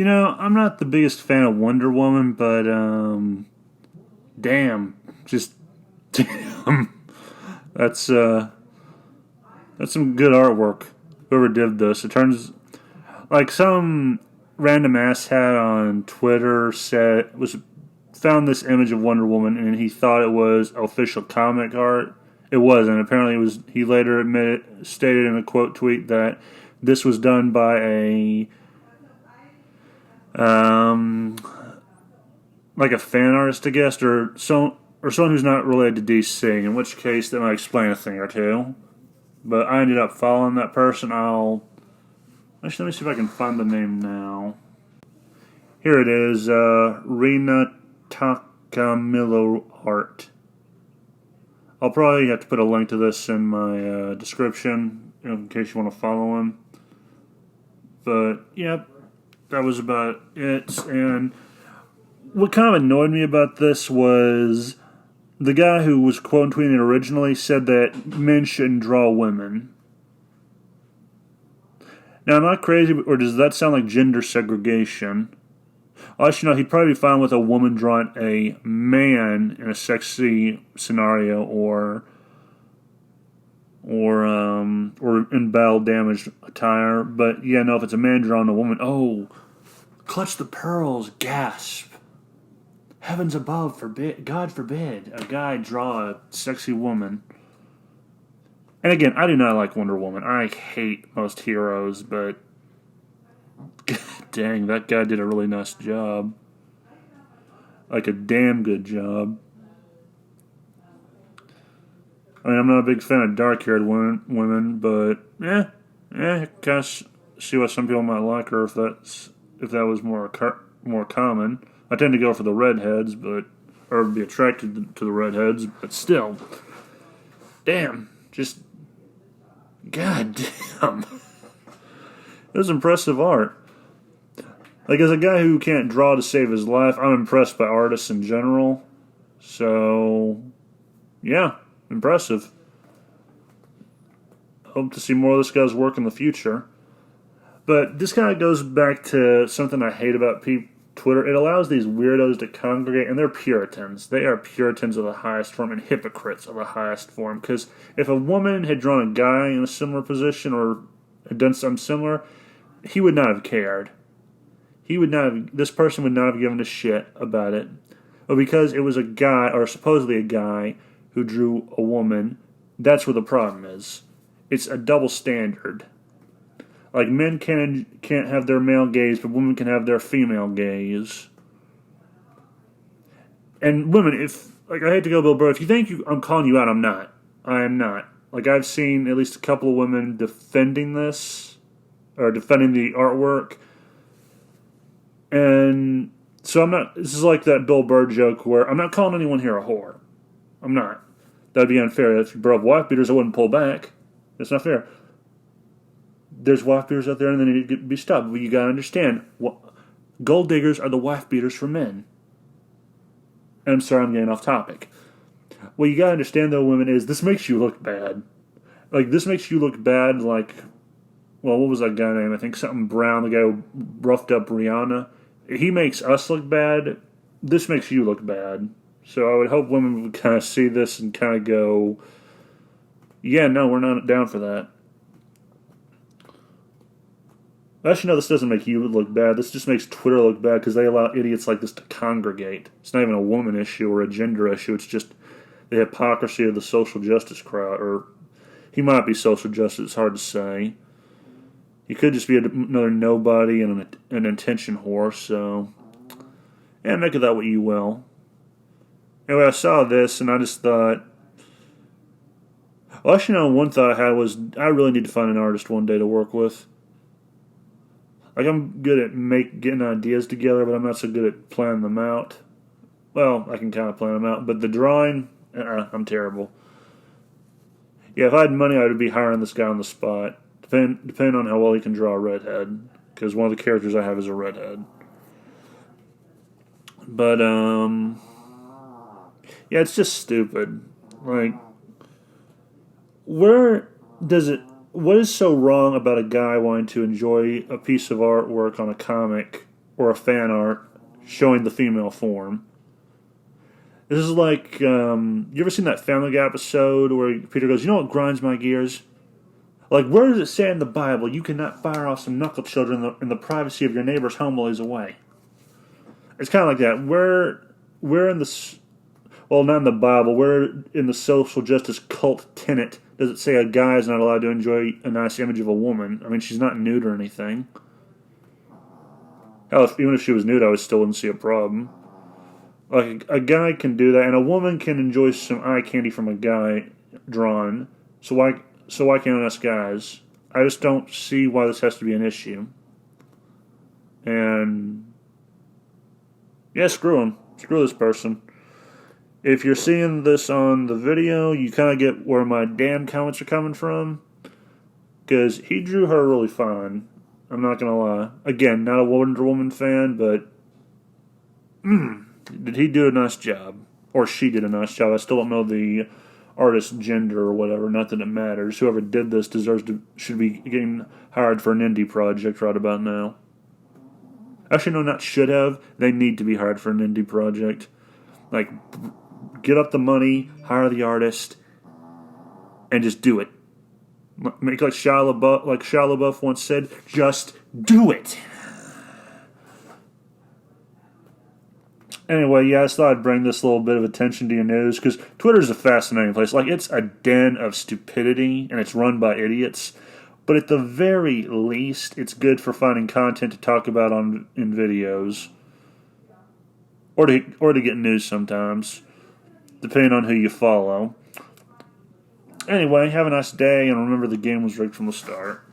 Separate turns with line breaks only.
I'm not the biggest fan of Wonder Woman, but damn, just damn, that's uh, that's some good artwork. Whoever did this, it turns like some random asshat on Twitter said was found this image of Wonder Woman and he thought it was official comic art. It wasn't. Apparently, it was. He later stated in a quote tweet that this was done by a um, like a fan artist, I guess, or someone who's not related to DC. In which case, that might explain a thing or two. But I ended up following that person. Let me see if I can find the name now. Here it is, Rina Takamilo Art. I'll probably have to put a link to this in my description in case you want to follow him. But, yep, that was about it. And what kind of annoyed me about this was the guy who was quote tweeting it originally said that men shouldn't draw women. Now, am I crazy, or does that sound like gender segregation? Actually, no, he'd probably be fine with a woman drawing a man in a sexy scenario or in battle damaged attire. But yeah, no, if it's a man drawing a woman, oh, clutch the pearls, gasp. Heavens above, God forbid, a guy draw a sexy woman. And again, I do not like Wonder Woman. I hate most heroes, but dang, that guy did a really nice job. Like a damn good job. I mean, I'm not a big fan of dark-haired women, but I kind of see why some people might like her if that was more common. I tend to go for the redheads, or be attracted to the redheads, but still, damn, just god damn, it was impressive art. Like, as a guy who can't draw to save his life, I'm impressed by artists in general. So, yeah, impressive. Hope to see more of this guy's work in the future. But this kind of goes back to something I hate about Twitter. It allows these weirdos to congregate, and they're Puritans. They are Puritans of the highest form and hypocrites of the highest form. Because if a woman had drawn a guy in a similar position or had done something similar, he would not have cared. This person would not have given a shit about it. But because it was a guy, or supposedly a guy, who drew a woman, that's where the problem is. It's a double standard. Like, men can't have their male gaze, but women can have their female gaze. And women, I hate to go Bill Burr, if you think I'm calling you out, I'm not. I am not. Like, I've seen at least a couple of women defending this, or defending the artwork. And so this is like that Bill Burr joke where I'm not calling anyone here a whore. I'm not. That'd be unfair. If you brought up wife beaters, I wouldn't pull back. That's not fair. There's wife beaters out there and they need to be stopped. But you gotta understand, gold diggers are the wife beaters for men. And I'm sorry I'm getting off topic. What you gotta understand though, women, is this makes you look bad. Like, this makes you look bad like, well, what was that guy name? I think something Brown, the guy who roughed up Rihanna. He makes us look bad. This makes you look bad. So I would hope women would kind of see this and kind of go, yeah, no, we're not down for that. Actually, no, this doesn't make you look bad. This just makes Twitter look bad because they allow idiots like this to congregate. It's not even a woman issue or a gender issue. It's just the hypocrisy of the social justice crowd. Or he might be social justice. It's hard to say. He could just be another nobody and an attention whore. So, yeah, make of that what you will. Anyway, I saw this and I just thought, well, actually, no, one thought I had was I really need to find an artist one day to work with. Like, I'm good at getting ideas together, but I'm not so good at planning them out. Well, I can kind of plan them out, but the drawing, I'm terrible. Yeah, if I had money, I would be hiring this guy on the spot, depending on how well he can draw a redhead, because one of the characters I have is a redhead. But, yeah, it's just stupid. Like, what is so wrong about a guy wanting to enjoy a piece of artwork on a comic or a fan art showing the female form. This is like, you ever seen that Family Guy episode where Peter goes, you know what grinds my gears? Like, where does it say in the Bible you cannot fire off some knuckle children in the privacy of your neighbor's home while he's away? It's kind of like that. Where in the, well, not in the Bible, where in the social justice cult tenet does it say a guy is not allowed to enjoy a nice image of a woman? I mean, she's not nude or anything. Hell, even if she was nude, I would still wouldn't see a problem. Like, a guy can do that, and a woman can enjoy some eye candy from a guy drawn. So why can't us guys? I just don't see why this has to be an issue. And yeah, screw him. Screw this person. If you're seeing this on the video, you kind of get where my damn comments are coming from. Because he drew her really fine. I'm not going to lie. Again, not a Wonder Woman fan, but did he do a nice job? Or she did a nice job. I still don't know the artist's gender or whatever. Not that it matters. Whoever did this should be getting hired for an indie project right about now. Actually, no, not should have. They need to be hired for an indie project. Like, get up the money, hire the artist, and just do it. Make like Shia LaBeouf once said, just do it. Anyway, yeah, I just thought I'd bring this little bit of attention to your news, because Twitter's a fascinating place. Like, it's a den of stupidity, and it's run by idiots. But at the very least, it's good for finding content to talk about in videos. Or to get news sometimes, depending on who you follow. Anyway, have a nice day, and remember the game was rigged from the start.